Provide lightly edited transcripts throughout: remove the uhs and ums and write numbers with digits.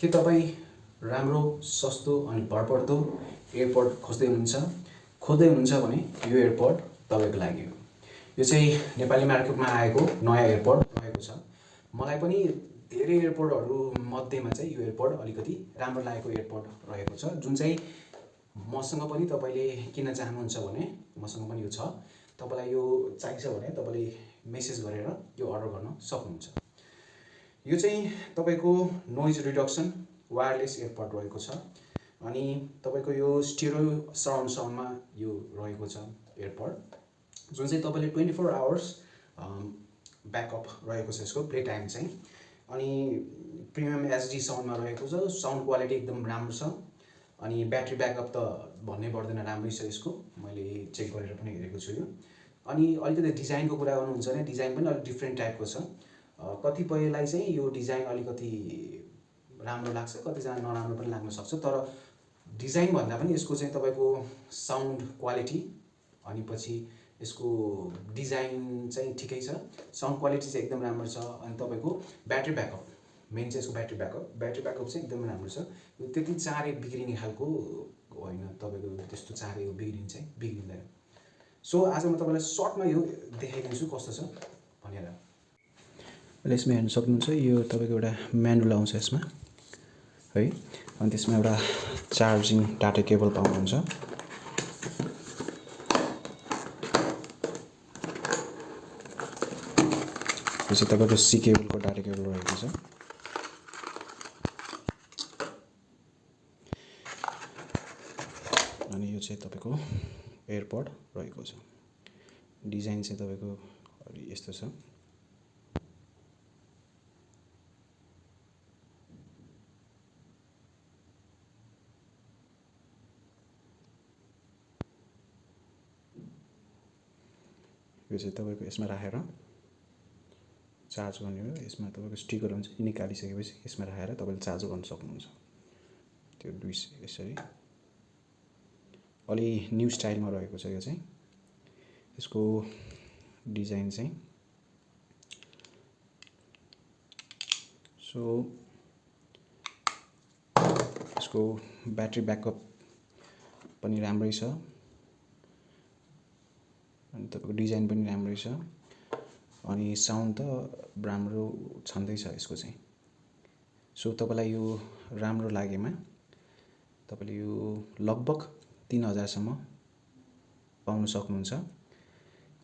के तपाईँ राम्रो सस्तो अनि भरपर्दो एयरपोड खोज्दै हुनुहुन्छ भने यो एयरपोड तपाईँको लागि हो। यो चाहिँ नेपाली मार्केटमा आएको नयाँ एयरपोड रहेको छ। मलाई पनि धेरै एयरपोडहरू मध्येमा चाहिँ यो एयरपोड अलिकति राम्रो लागेको एयरपोड रहेको छ, जुन चाहिँ मसँग पनि तपाईँले किन्न चाहनुहुन्छ भने मसँग पनि यो छ। तपाईँलाई यो चाहिन्छ भने तपाईँले मेसेज गरेर यो अर्डर गर्न सक्नुहुन्छ। यो चाहिँ तपाईँको नोइज रिडक्सन वायरलेस एयरपोड रहेको छ अनि तपाईँको यो स्टिरियो साउन्डमा यो रहेको छ एयरपोड, जुन चाहिँ तपाईँले 24 आवर्स ब्याकअप रहेको छ यसको प्ले टाइम चाहिँ। अनि प्रिमियम एचडी साउन्डमा रहेको छ, साउन्ड क्वालिटी एकदम राम्रो छ अनि ब्याट्री ब्याकअप त भन्नै पर्दैन, राम्रै छ यसको। मैले चेक गरेर पनि हेरेको छु यो। अनि अलिकति डिजाइनको कुरा गर्नुहुन्छ भने डिजाइन पनि अलिक डिफ्रेन्ट टाइपको छ। कतिपयलाई चाहिँ यो डिजाइन अलिकति राम्रो लाग्छ, कतिजना नराम्रो पनि लाग्न सक्छ, तर डिजाइन भन्दा पनि यसको चाहिँ तपाईँको साउन्ड क्वालिटी अनि पछि यसको डिजाइन चाहिँ ठिकै छ। साउन्ड क्वालिटी चाहिँ एकदम राम्रो छ अनि तपाईँको ब्याट्री ब्याकअप, मेन चाहिँ यसको ब्याट्री ब्याकअप चाहिँ एकदम राम्रो छ। यो त्यति चाँडै बिग्रिने खालको होइन, तपाईँको त्यस्तो चाँडै बिग्रिँदैन। सो आज म तपाईँलाई सर्टमा यो देखाइदिन्छु कस्तो छ भनेर। अहिले यसमा हेर्न सक्नुहुन्छ, यो तपाईँको एउटा म्यानुअल आउँछ यसमा है, अनि त्यसमा एउटा चार्जिङ डाटा केबल पाउनुहुन्छ। यो चाहिँ तपाईँको सी केबलको डाटा केबल रहेको छ। अनि यो चाहिँ तपाईँको एयरपोड रहेको छ। डिजाइन चाहिँ तपाईँको यस्तो छ। यो चाहिँ तपाईँको यसमा राखेर चार्ज गर्ने हो। यसमा तपाईँको स्टिकर हुन्छ, निकालिसकेपछि यसमा राखेर तपाईँले चार्ज गर्न सक्नुहुन्छ। त्यो यसरी अलि न्यू स्टाइलमा रहेको छ यो चाहिँ। यसको डिजाइन चाहिँ सो यसको ब्याट्री ब्याकअप पनि राम्रै छ अनि तपाईँको डिजाइन पनि राम्रै छ अनि साउन्ड त राम्रो छँदैछ यसको चाहिँ। सो तपाईँलाई यो राम्रो लागेमा तपाईँले यो लगभग 3000 सम्म पाउन सक्नुहुन्छ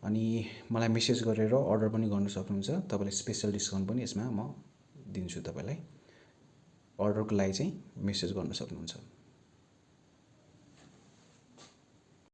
अनि मलाई मेसेज गरेर अर्डर पनि गर्न सक्नुहुन्छ। तपाईँले स्पेशल डिस्काउन्ट पनि यसमा म दिन्छु। तपाईँलाई अर्डरको लागि चाहिँ मेसेज गर्न सक्नुहुन्छ।